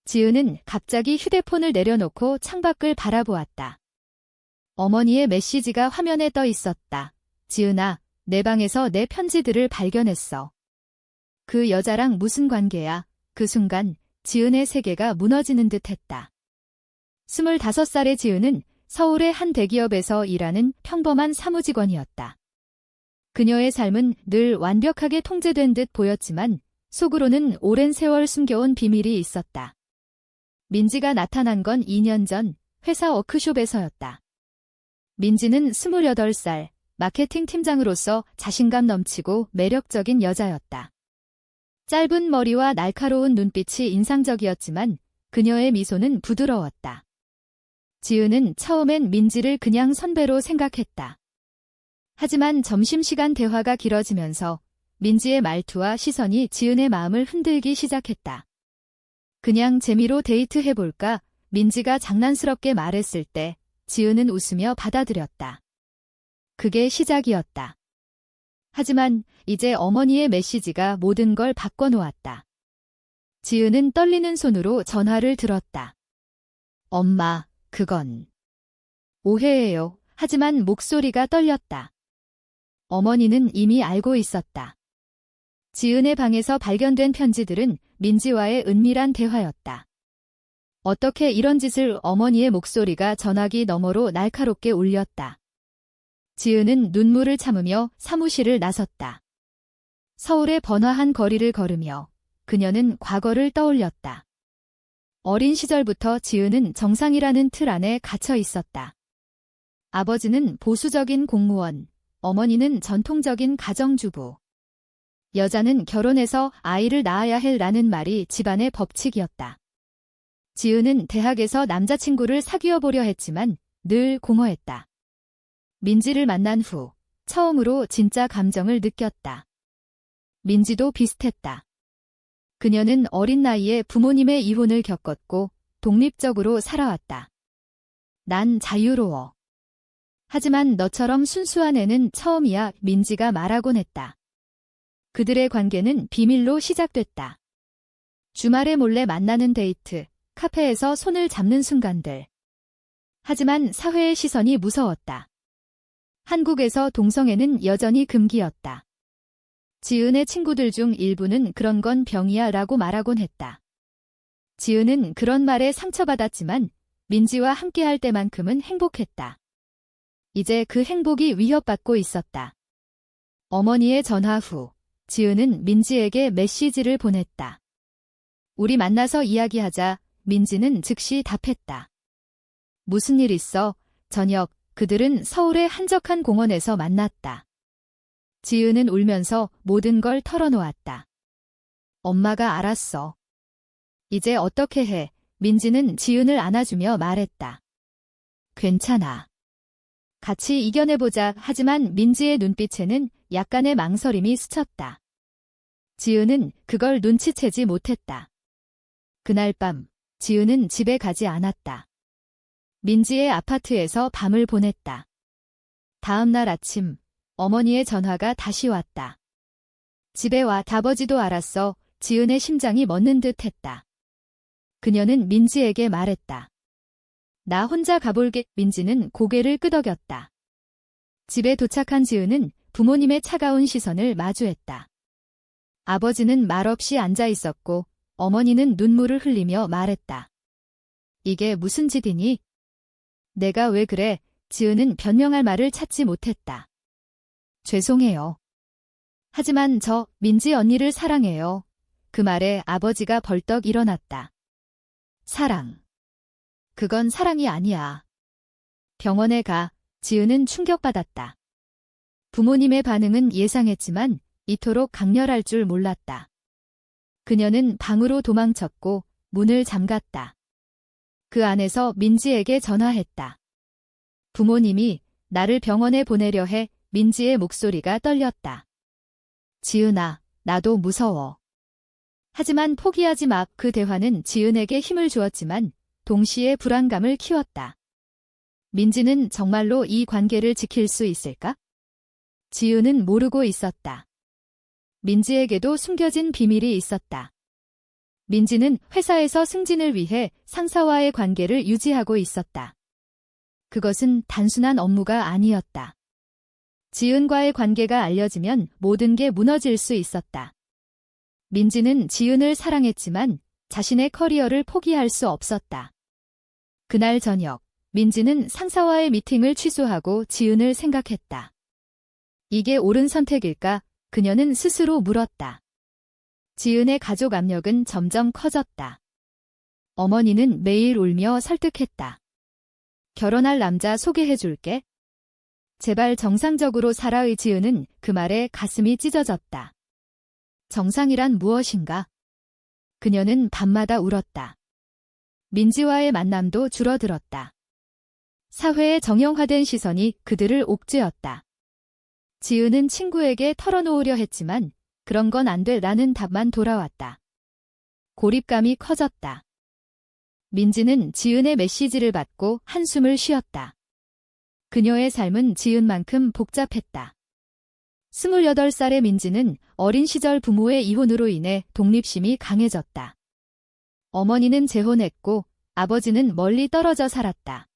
지은은 갑자기 휴대폰을 내려놓고 창밖을 바라보았다. 어머니의 메시지가 화면에 떠 있었다. 지은아, 내 방에서 내 편지들을 발견했어. 그 여자랑 무슨 관계야? 그 순간 지은의 세계가 무너지는 듯 했다. 25살의 지은은 서울의 한 대기업에서 일하는 평범한 사무직원이었다. 그녀의 삶은 늘 완벽하게 통제된 듯 보였지만 속으로는 오랜 세월 숨겨온 비밀이 있었다. 민지가 나타난 건 2년 전 회사 워크숍에서였다. 민지는 28살, 마케팅 팀장으로서 자신감 넘치고 매력적인 여자였다. 짧은 머리와 날카로운 눈빛이 인상적이었지만 그녀의 미소는 부드러웠다. 지은은 처음엔 민지를 그냥 선배로 생각했다. 하지만 점심시간 대화가 길어지면서 민지의 말투와 시선이 지은의 마음을 흔들기 시작했다. 그냥 재미로 데이트해볼까? 민지가 장난스럽게 말했을 때 지은은 웃으며 받아들였다. 그게 시작이었다. 하지만 이제 어머니의 메시지가 모든 걸 바꿔놓았다. 지은은 떨리는 손으로 전화를 들었다. 엄마, 그건 오해예요. 하지만 목소리가 떨렸다. 어머니는 이미 알고 있었다. 지은의 방에서 발견된 편지들은 민지와의 은밀한 대화였다. 어떻게 이런 짓을 어머니의 목소리가 전화기 너머로 날카롭게 울렸다. 지은은 눈물을 참으며 사무실을 나섰다. 서울의 번화한 거리를 걸으며 그녀는 과거를 떠올렸다. 어린 시절부터 지은은 정상이라는 틀 안에 갇혀 있었다. 아버지는 보수적인 공무원, 어머니는 전통적인 가정주부. 여자는 결혼해서 아이를 낳아야 해라는 말이 집안의 법칙이었다. 지은은 대학에서 남자친구를 사귀어 보려 했지만 늘 공허했다. 민지를 만난 후 처음으로 진짜 감정을 느꼈다. 민지도 비슷했다. 그녀는 어린 나이에 부모님의 이혼을 겪었고 독립적으로 살아왔다. 난 자유로워. 하지만 너처럼 순수한 애는 처음이야. 민지가 말하곤 했다. 그들의 관계는 비밀로 시작됐다. 주말에 몰래 만나는 데이트, 카페에서 손을 잡는 순간들. 하지만 사회의 시선이 무서웠다. 한국에서 동성애는 여전히 금기였다. 지은의 친구들 중 일부는 그런 건 병이야 라고 말하곤 했다. 지은은 그런 말에 상처받았지만 민지와 함께할 때만큼은 행복했다. 이제 그 행복이 위협받고 있었다. 어머니의 전화 후 지은은 민지에게 메시지를 보냈다. 우리 만나서 이야기하자. 민지는 즉시 답했다. 무슨 일 있어? 저녁, 그들은 서울의 한적한 공원에서 만났다. 지은은 울면서 모든 걸 털어놓았다. 엄마가 알았어. 이제 어떻게 해? 민지는 지은을 안아주며 말했다. 괜찮아. 같이 이겨내보자. 하지만 민지의 눈빛에는 약간의 망설임이 스쳤다. 지은은 그걸 눈치채지 못했다. 그날 밤 지은은 집에 가지 않았다. 민지의 아파트에서 밤을 보냈다. 다음 날 아침 어머니의 전화가 다시 왔다. 집에 와. 아버지도 알았어. 지은의 심장이 멎는 듯 했다. 그녀는 민지에게 말했다. 나 혼자 가볼게. 민지는 고개를 끄덕였다. 집에 도착한 지은은 부모님의 차가운 시선을 마주했다. 아버지는 말없이 앉아 있었고 어머니는 눈물을 흘리며 말했다. 이게 무슨 짓이니? 내가 왜 그래? 지은은 변명할 말을 찾지 못했다. 죄송해요. 하지만 저 민지 언니를 사랑해요. 그 말에 아버지가 벌떡 일어났다. 사랑. 그건 사랑이 아니야. 병원에 가. 지은은 충격받았다. 부모님의 반응은 예상했지만 이토록 강렬할 줄 몰랐다. 그녀는 방으로 도망쳤고 문을 잠갔다. 그 안에서 민지에게 전화했다. 부모님이 나를 병원에 보내려 해. 민지의 목소리가 떨렸다. 지은아, 나도 무서워. 하지만 포기하지 마. 그 대화는 지은에게 힘을 주었지만 동시에 불안감을 키웠다. 민지는 정말로 이 관계를 지킬 수 있을까? 지은은 모르고 있었다. 민지에게도 숨겨진 비밀이 있었다. 민지는 회사에서 승진을 위해 상사와의 관계를 유지하고 있었다. 그것은 단순한 업무가 아니었다. 지은과의 관계가 알려지면 모든 게 무너질 수 있었다. 민지는 지은을 사랑했지만 자신의 커리어를 포기할 수 없었다. 그날 저녁, 민지는 상사와의 미팅을 취소하고 지은을 생각했다. 이게 옳은 선택일까? 그녀는 스스로 물었다. 지은의 가족 압력은 점점 커졌다. 어머니는 매일 울며 설득했다. 결혼할 남자 소개해줄게. 제발 정상적으로 살아의 지은은 그 말에 가슴이 찢어졌다. 정상이란 무엇인가? 그녀는 밤마다 울었다. 민지와의 만남도 줄어들었다. 사회의 정형화된 시선이 그들을 옥죄었다. 지은은 친구에게 털어놓으려 했지만 그런 건 안 돼라는 답만 돌아왔다. 고립감이 커졌다. 민지는 지은의 메시지를 받고 한숨을 쉬었다. 그녀의 삶은 지은만큼 복잡했다. 28살의 민지는 어린 시절 부모의 이혼으로 인해 독립심이 강해졌다. 어머니는 재혼했고 아버지는 멀리 떨어져 살았다.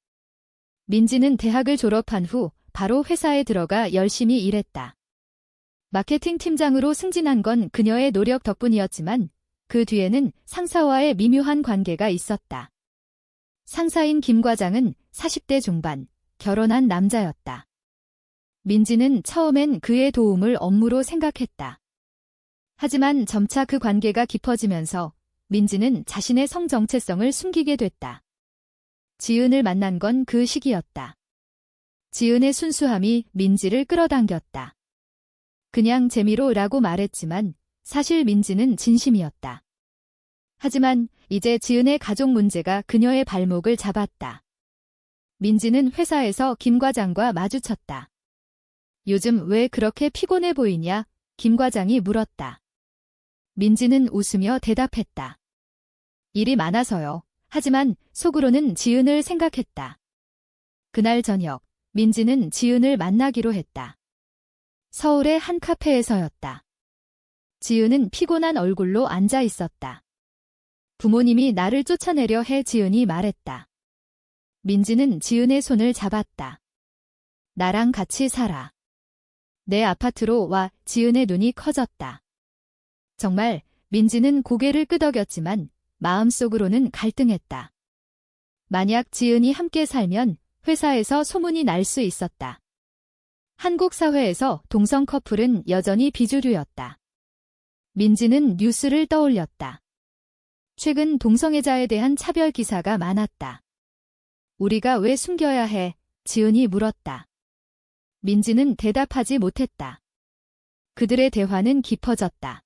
민지는 대학을 졸업한 후 바로 회사에 들어가 열심히 일했다. 마케팅 팀장으로 승진한 건 그녀의 노력 덕분이었지만 그 뒤에는 상사와의 미묘한 관계가 있었다. 상사인 김 과장은 40대 중반, 결혼한 남자였다. 민지는 처음엔 그의 도움을 업무로 생각했다. 하지만 점차 그 관계가 깊어지면서 민지는 자신의 성 정체성을 숨기게 됐다. 지은을 만난 건 그 시기였다. 지은의 순수함이 민지를 끌어당겼다. 그냥 재미로라고 말했지만 사실 민지는 진심이었다. 하지만 이제 지은의 가족 문제가 그녀의 발목을 잡았다. 민지는 회사에서 김 과장과 마주쳤다. 요즘 왜 그렇게 피곤해 보이냐? 김 과장이 물었다. 민지는 웃으며 대답했다. 일이 많아서요. 하지만 속으로는 지은을 생각했다. 그날 저녁, 민지는 지은을 만나기로 했다. 서울의 한 카페에서였다. 지은은 피곤한 얼굴로 앉아 있었다. 부모님이 나를 쫓아내려 해 지은이 말했다. 민지는 지은의 손을 잡았다. 나랑 같이 살아. 내 아파트로 와. 지은의 눈이 커졌다. 정말 민지는 고개를 끄덕였지만 마음속으로는 갈등했다. 만약 지은이 함께 살면 회사에서 소문이 날 수 있었다. 한국 사회에서 동성 커플은 여전히 비주류였다. 민지는 뉴스를 떠올렸다. 최근 동성애자에 대한 차별 기사가 많았다. 우리가 왜 숨겨야 해? 지은이 물었다. 민지는 대답하지 못했다. 그들의 대화는 깊어졌다.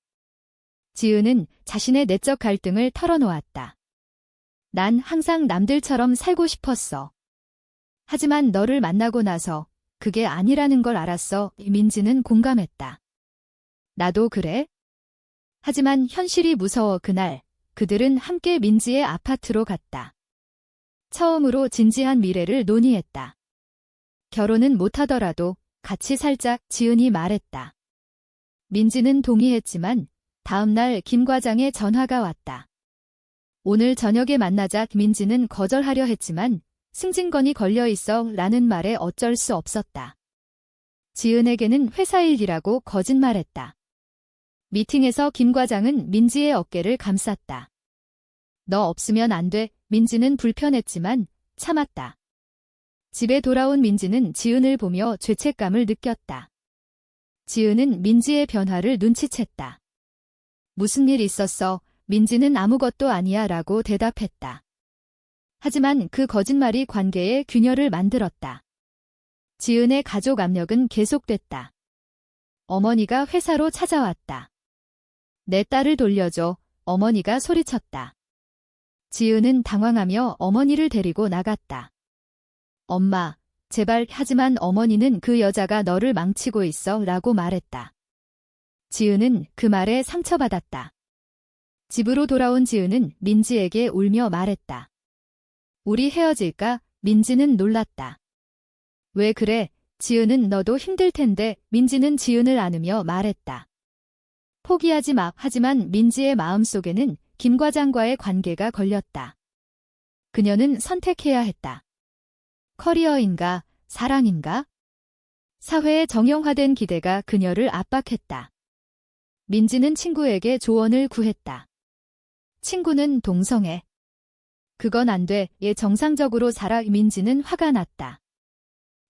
지은은 자신의 내적 갈등을 털어놓았다. 난 항상 남들처럼 살고 싶었어. 하지만 너를 만나고 나서 그게 아니라는 걸 알았어. 민지는 공감했다. 나도 그래? 하지만 현실이 무서워. 그날 그들은 함께 민지의 아파트로 갔다. 처음으로 진지한 미래를 논의했다. 결혼은 못하더라도 같이 살자. 지은이 말했다. 민지는 동의했지만 다음 날 김 과장의 전화가 왔다. 오늘 저녁에 만나자. 민지는 거절하려 했지만 승진건이 걸려있어 라는 말에 어쩔 수 없었다. 지은에게는 회사 일이라고 거짓말했다. 미팅에서 김 과장은 민지의 어깨를 감쌌다. 너 없으면 안 돼. 민지는 불편했지만 참았다. 집에 돌아온 민지는 지은을 보며 죄책감을 느꼈다. 지은은 민지의 변화를 눈치챘다. 무슨 일 있었어? 민지는 아무것도 아니야 라고 대답했다. 하지만 그 거짓말이 관계에 균열을 만들었다. 지은의 가족 압력은 계속됐다. 어머니가 회사로 찾아왔다. 내 딸을 돌려줘. 어머니가 소리쳤다. 지은은 당황하며 어머니를 데리고 나갔다. 엄마, 제발. 하지만 어머니는 그 여자가 너를 망치고 있어 라고 말했다. 지은은 그 말에 상처받았다. 집으로 돌아온 지은은 민지에게 울며 말했다. 우리 헤어질까? 민지는 놀랐다. 왜 그래? 지은은 너도 힘들 텐데. 민지는 지은을 안으며 말했다. 포기하지 마. 하지만 민지의 마음속에는 김 과장과의 관계가 걸렸다. 그녀는 선택해야 했다. 커리어인가, 사랑인가? 사회의 정형화된 기대가 그녀를 압박했다. 민지는 친구에게 조언을 구했다. 친구는 동성애. 그건 안 돼. 얘 정상적으로 살아. 민지는 화가 났다.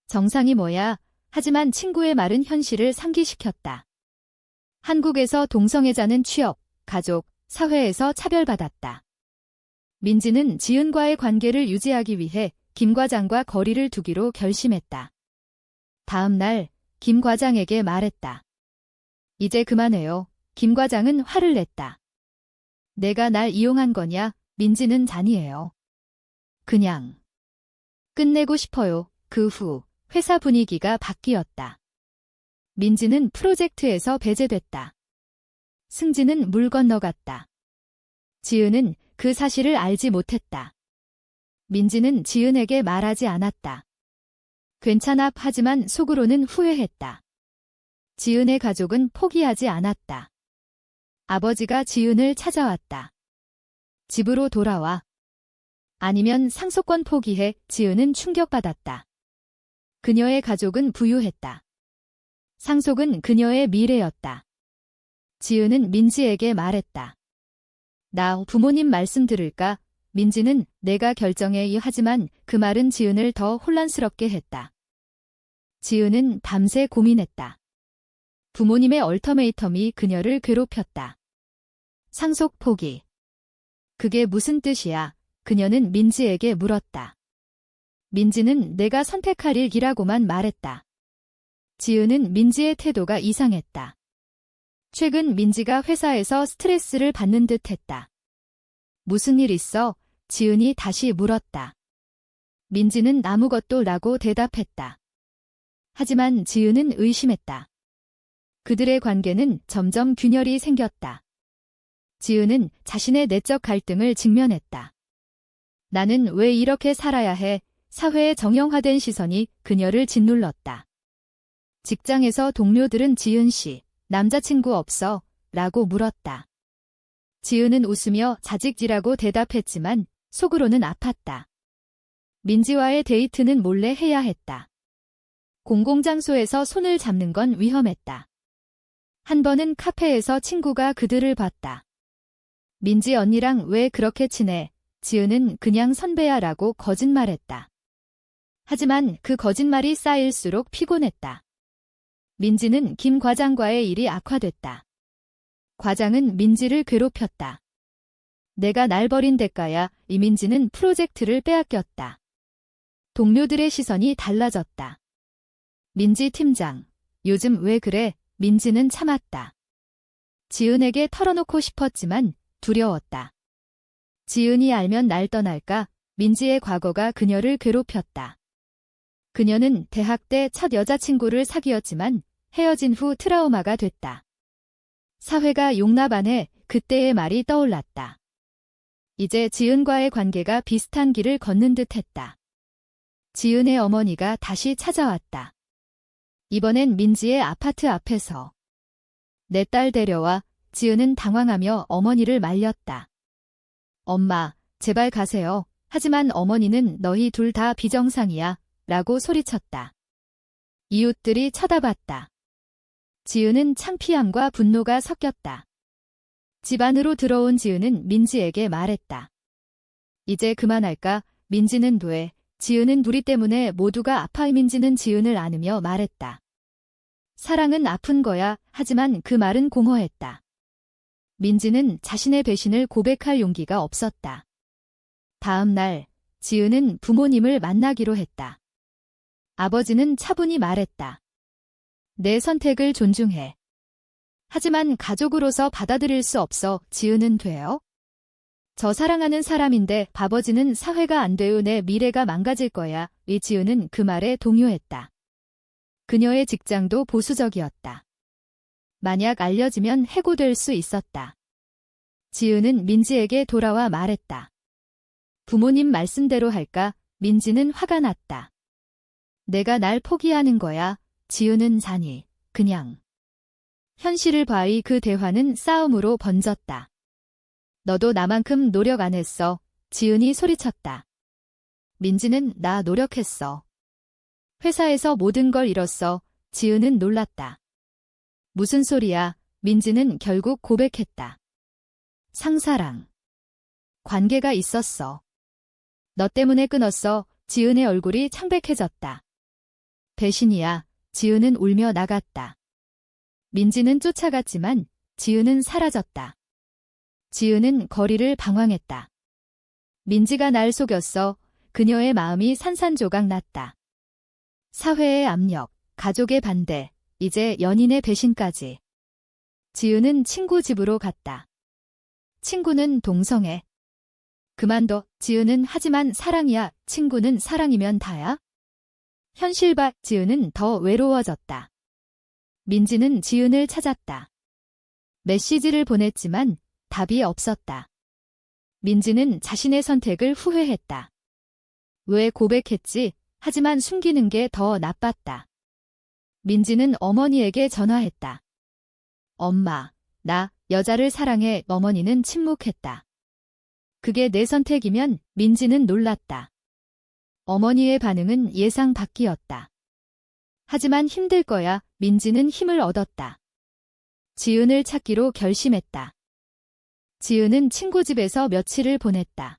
정상이 뭐야? 하지만 친구의 말은 현실을 상기시켰다. 한국에서 동성애자는 취업, 가족, 사회에서 차별받았다. 민지는 지은과의 관계를 유지하기 위해 김 과장과 거리를 두기로 결심했다. 다음 날 김 과장에게 말했다. 이제 그만해요. 김 과장은 화를 냈다. 내가 날 이용한 거냐? 민지는 잔이에요. 그냥 끝내고 싶어요. 그 후 회사 분위기가 바뀌었다. 민지는 프로젝트에서 배제됐다. 승진은 물 건너갔다. 지은은 그 사실을 알지 못했다. 민지는 지은에게 말하지 않았다. 괜찮아. 하지만 속으로는 후회했다. 지은의 가족은 포기하지 않았다. 아버지가 지은을 찾아왔다. 집으로 돌아와. 아니면 상속권 포기해. 지은은 충격받았다. 그녀의 가족은 부유했다. 상속은 그녀의 미래였다. 지은은 민지에게 말했다. 나 부모님 말씀 들을까? 민지는 내가 결정해. 하지만 그 말은 지은을 더 혼란스럽게 했다. 지은은 밤새 고민했다. 부모님의 얼터메이텀이 그녀를 괴롭혔다. 상속 포기. 그게 무슨 뜻이야? 그녀는 민지에게 물었다. 민지는 내가 선택할 일이라고만 말했다. 지은은 민지의 태도가 이상했다. 최근 민지가 회사에서 스트레스를 받는 듯 했다. 무슨 일 있어? 지은이 다시 물었다. 민지는 아무것도 라고 대답했다. 하지만 지은은 의심했다. 그들의 관계는 점점 균열이 생겼다. 지은은 자신의 내적 갈등을 직면했다. 나는 왜 이렇게 살아야 해? 사회의 정형화된 시선이 그녀를 짓눌렀다. 직장에서 동료들은 지은 씨, 남자친구 없어? 라고 물었다. 지은은 웃으며 자직지라고 대답했지만 속으로는 아팠다. 민지와의 데이트는 몰래 해야 했다. 공공장소에서 손을 잡는 건 위험했다. 한 번은 카페에서 친구가 그들을 봤다. 민지 언니랑 왜 그렇게 친해? 지은은 그냥 선배야 라고 거짓말했다. 하지만 그 거짓말이 쌓일수록 피곤했다. 민지는 김 과장과의 일이 악화됐다. 과장은 민지를 괴롭혔다. 내가 날 버린 대가야. 이민지는 프로젝트를 빼앗겼다. 동료들의 시선이 달라졌다. 민지 팀장, 요즘 왜 그래? 민지는 참았다. 지은에게 털어놓고 싶었지만 두려웠다. 지은이 알면 날 떠날까? 민지의 과거가 그녀를 괴롭혔다. 그녀는 대학 때 첫 여자친구를 사귀었지만 헤어진 후 트라우마가 됐다. 사회가 용납 안 해. 그때의 말이 떠올랐다. 이제 지은과의 관계가 비슷한 길을 걷는 듯 했다. 지은의 어머니가 다시 찾아왔다. 이번엔 민지의 아파트 앞에서. 내 딸 데려와. 지은은 당황하며 어머니를 말렸다. 엄마, 제발 가세요. 하지만 어머니는 너희 둘 다 비정상이야. 라고 소리쳤다. 이웃들이 쳐다봤다. 지은은 창피함과 분노가 섞였다. 집 안으로 들어온 지은은 민지에게 말했다. 이제 그만할까? 민지는 돼. 지은은 우리 때문에 모두가 아파. 민지는 지은을 안으며 말했다. 사랑은 아픈 거야. 하지만 그 말은 공허했다. 민지는 자신의 배신을 고백할 용기가 없었다. 다음 날, 지은은 부모님을 만나기로 했다. 아버지는 차분히 말했다. 내 선택을 존중해. 하지만 가족으로서 받아들일 수 없어. 지은은 돼요? 저 사랑하는 사람인데 아버지는 사회가 안 돼요. 내 미래가 망가질 거야. 지은은 그 말에 동요했다. 그녀의 직장도 보수적이었다. 만약 알려지면 해고될 수 있었다. 지은은 민지에게 돌아와 말했다. 부모님 말씀대로 할까? 민지는 화가 났다. 내가 날 포기하는 거야. 지은은 잔이 그냥. 현실을 봐이 그 대화는 싸움으로 번졌다. 너도 나만큼 노력 안 했어. 지은이 소리쳤다. 민지는 나 노력했어. 회사에서 모든 걸 잃었어. 지은은 놀랐다. 무슨 소리야? 민지는 결국 고백했다. 상사랑 관계가 있었어. 너 때문에 끊었어. 지은의 얼굴이 창백해졌다. 배신이야. 지은은 울며 나갔다. 민지는 쫓아갔지만 지은은 사라졌다. 지은은 거리를 방황했다. 민지가 날 속였어. 그녀의 마음이 산산조각 났다. 사회의 압력, 가족의 반대, 이제 연인의 배신까지. 지은은 친구 집으로 갔다. 친구는 동성애. 그만둬. 지은은 하지만 사랑이야. 친구는 사랑이면 다야? 현실과 지은은 더 외로워졌다. 민지는 지은을 찾았다. 메시지를 보냈지만 답이 없었다. 민지는 자신의 선택을 후회했다. 왜 고백했지? 하지만 숨기는 게 더 나빴다. 민지는 어머니에게 전화했다. 엄마, 나 여자를 사랑해. 어머니는 침묵했다. 그게 내 선택이면? 민지는 놀랐다. 어머니의 반응은 예상 밖이었다. 하지만 힘들 거야. 민지는 힘을 얻었다. 지은을 찾기로 결심했다. 지은은 친구 집에서 며칠을 보냈다.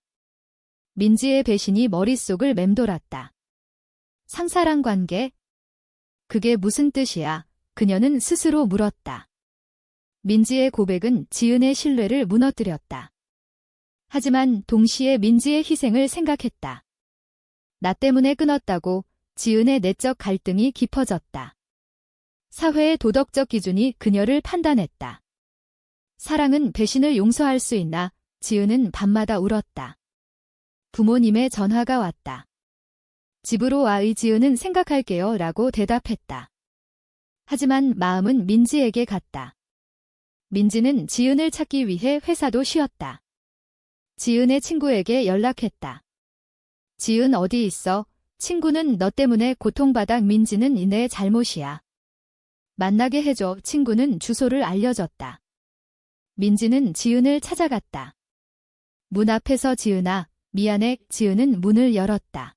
민지의 배신이 머릿속을 맴돌았다. 상사랑 관계? 그게 무슨 뜻이야? 그녀는 스스로 물었다. 민지의 고백은 지은의 신뢰를 무너뜨렸다. 하지만 동시에 민지의 희생을 생각했다. 나 때문에 끊었다고. 지은의 내적 갈등이 깊어졌다. 사회의 도덕적 기준이 그녀를 판단했다. 사랑은 배신을 용서할 수 있나? 지은은 밤마다 울었다. 부모님의 전화가 왔다. 집으로 와. 지은은 생각할게요 라고 대답했다. 하지만 마음은 민지에게 갔다. 민지는 지은을 찾기 위해 회사도 쉬었다. 지은의 친구에게 연락했다. 지은 어디 있어? 친구는 너 때문에 고통받아. 민지는 내 잘못이야. 만나게 해줘. 친구는 주소를 알려줬다. 민지는 지은을 찾아갔다. 문 앞에서 지은아, 미안해. 지은은 문을 열었다.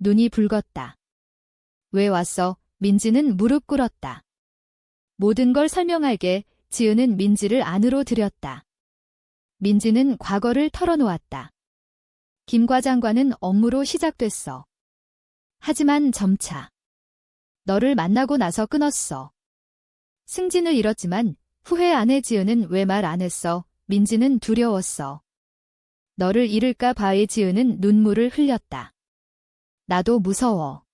눈이 붉었다. 왜 왔어? 민지는 무릎 꿇었다. 모든 걸 설명할게. 지은은 민지를 안으로 들였다. 민지는 과거를 털어놓았다. 김 과장과는 업무로 시작됐어. 하지만 점차. 너를 만나고 나서 끊었어. 승진을 잃었지만 후회 안 해. 지은은 왜 말 안 했어? 민지는 두려웠어. 너를 잃을까 봐. 지은은 눈물을 흘렸다. 나도 무서워.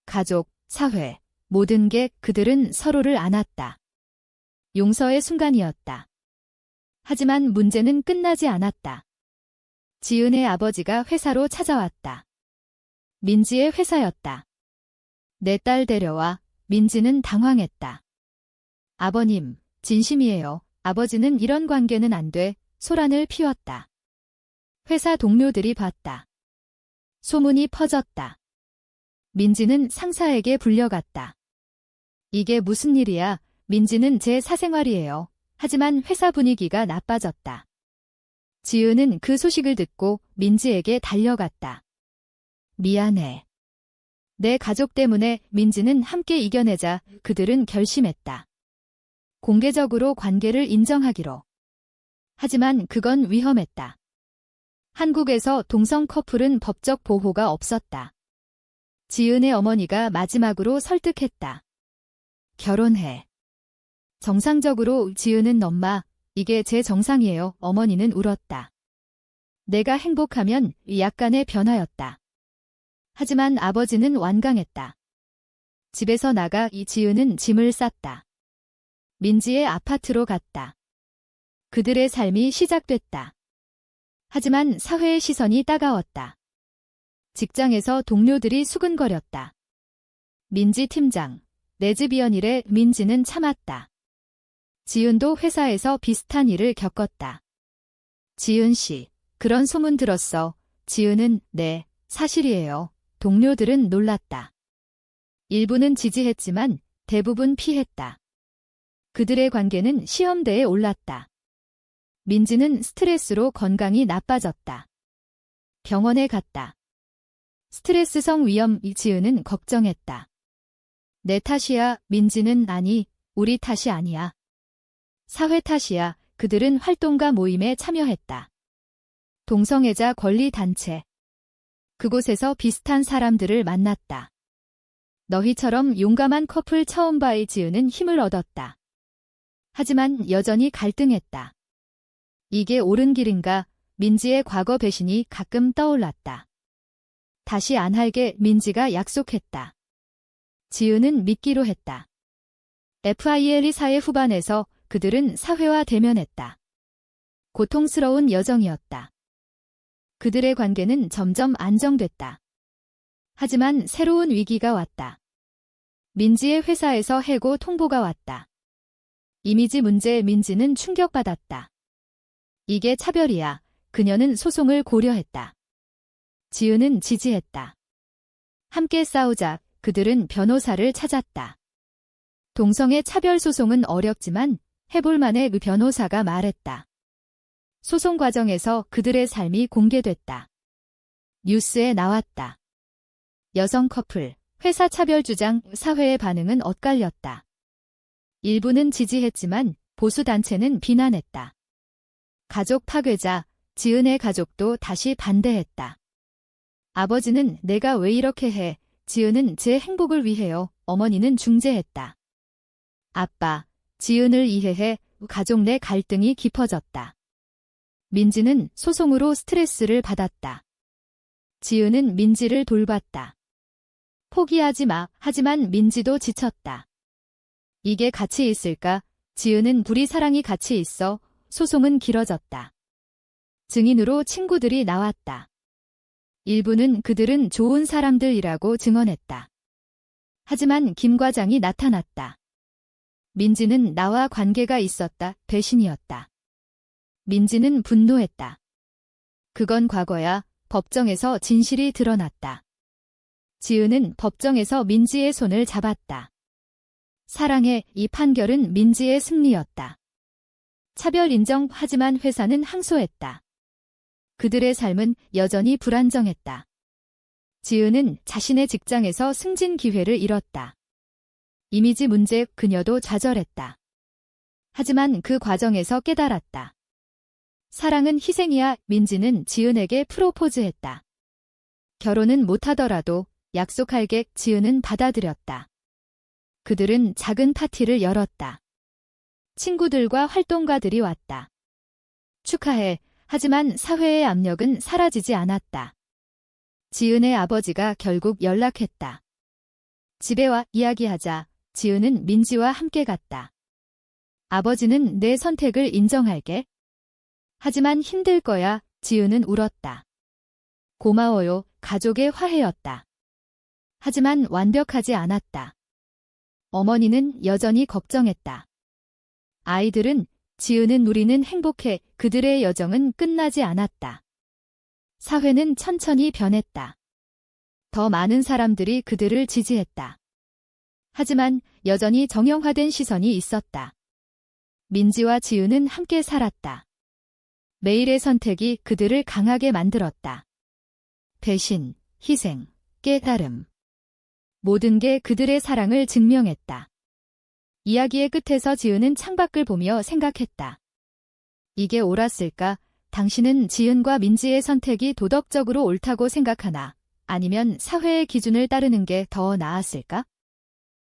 가족, 사회, 모든 게 그들은 서로를 안았다. 용서의 순간이었다. 하지만 문제는 끝나지 않았다. 지은의 아버지가 회사로 찾아왔다. 민지의 회사였다. 내 딸 데려와. 민지는 당황했다. 아버님, 진심이에요. 아버지는 이런 관계는 안 돼. 소란을 피웠다. 회사 동료들이 봤다. 소문이 퍼졌다. 민지는 상사에게 불려갔다. 이게 무슨 일이야? 민지는 제 사생활이에요. 하지만 회사 분위기가 나빠졌다. 지은은 그 소식을 듣고 민지에게 달려갔다. 미안해. 내 가족 때문에. 민지는 함께 이겨내자. 그들은 결심했다. 공개적으로 관계를 인정하기로. 하지만 그건 위험했다. 한국에서 동성 커플은 법적 보호가 없었다. 지은의 어머니가 마지막으로 설득했다. 결혼해. 정상적으로. 지은은 엄마, 이게 제 정상이에요. 어머니는 울었다. 내가 행복하면. 약간의 변화였다. 하지만 아버지는 완강했다. 집에서 나가. 지은은 짐을 쌌다. 민지의 아파트로 갔다. 그들의 삶이 시작됐다. 하지만 사회의 시선이 따가웠다. 직장에서 동료들이 수근거렸다. 민지 팀장, 레즈비언이래. 민지는 참았다. 지은도 회사에서 비슷한 일을 겪었다. 지은 씨, 그런 소문 들었어. 지은은 네, 사실이에요. 동료들은 놀랐다. 일부는 지지했지만 대부분 피했다. 그들의 관계는 시험대에 올랐다. 민지는 스트레스로 건강이 나빠졌다. 병원에 갔다. 스트레스성 위염 지은은 걱정했다. 내 탓이야. 민지는 아니, 우리 탓이 아니야. 사회 탓이야. 그들은 활동가 모임에 참여했다. 동성애자 권리단체. 그곳에서 비슷한 사람들을 만났다. 너희처럼 용감한 커플 처음 봐이 지은은 힘을 얻었다. 하지만 여전히 갈등했다. 이게 옳은 길인가? 민지의 과거 배신이 가끔 떠올랐다. 다시 안 할게. 민지가 약속했다. 지은은 믿기로 했다. FILE 사회 후반에서 그들은 사회와 대면했다. 고통스러운 여정이었다. 그들의 관계는 점점 안정됐다. 하지만 새로운 위기가 왔다. 민지의 회사에서 해고 통보가 왔다. 이미지 문제. 민지는 충격받았다. 이게 차별이야. 그녀는 소송을 고려했다. 지은은 지지했다. 함께 싸우자. 그들은 변호사를 찾았다. 동성애 차별 소송은 어렵지만 해볼 만해. 변호사가 말했다. 소송 과정에서 그들의 삶이 공개됐다. 뉴스에 나왔다. 여성 커플, 회사 차별 주장, 사회의 반응은 엇갈렸다. 일부는 지지했지만 보수 단체는 비난했다. 가족 파괴자, 지은의 가족도 다시 반대했다. 아버지는 내가 왜 이렇게 해? 지은은 제 행복을 위해요. 어머니는 중재했다. 아빠, 지은을 이해해. 가족 내 갈등이 깊어졌다. 민지는 소송으로 스트레스를 받았다. 지은은 민지를 돌봤다. 포기하지 마. 하지만 민지도 지쳤다. 이게 가치 있을까? 지은은 둘이 사랑이 가치 있어. 소송은 길어졌다. 증인으로 친구들이 나왔다. 일부는 그들은 좋은 사람들이라고 증언했다. 하지만 김 과장이 나타났다. 민지는 나와 관계가 있었다. 배신이었다. 민지는 분노했다. 그건 과거야. 법정에서 진실이 드러났다. 지은은 법정에서 민지의 손을 잡았다. 사랑해. 이 판결은 민지의 승리였다. 차별 인정. 하지만 회사는 항소했다. 그들의 삶은 여전히 불안정했다. 지은은 자신의 직장에서 승진 기회를 잃었다. 이미지 문제. 그녀도 좌절했다. 하지만 그 과정에서 깨달았다. 사랑은 희생이야. 민지는 지은에게 프로포즈했다. 결혼은 못하더라도 약속할게. 지은은 받아들였다. 그들은 작은 파티를 열었다. 친구들과 활동가들이 왔다. 축하해. 하지만 사회의 압력은 사라지지 않았다. 지은의 아버지가 결국 연락했다. 집에 와 이야기하자. 지은은 민지와 함께 갔다. 아버지는 내 선택을 인정할게. 하지만 힘들 거야. 지은은 울었다. 고마워요. 가족의 화해였다. 하지만 완벽하지 않았다. 어머니는 여전히 걱정했다. 아이들은 지은은 우리는 행복해. 그들의 여정은 끝나지 않았다. 사회는 천천히 변했다. 더 많은 사람들이 그들을 지지했다. 하지만 여전히 정형화된 시선이 있었다. 민지와 지은은 함께 살았다. 매일의 선택이 그들을 강하게 만들었다. 배신, 희생, 깨달음. 모든 게 그들의 사랑을 증명했다. 이야기의 끝에서 지은은 창밖을 보며 생각했다. 이게 옳았을까? 당신은 지은과 민지의 선택이 도덕적으로 옳다고 생각하나? 아니면 사회의 기준을 따르는 게 더 나았을까?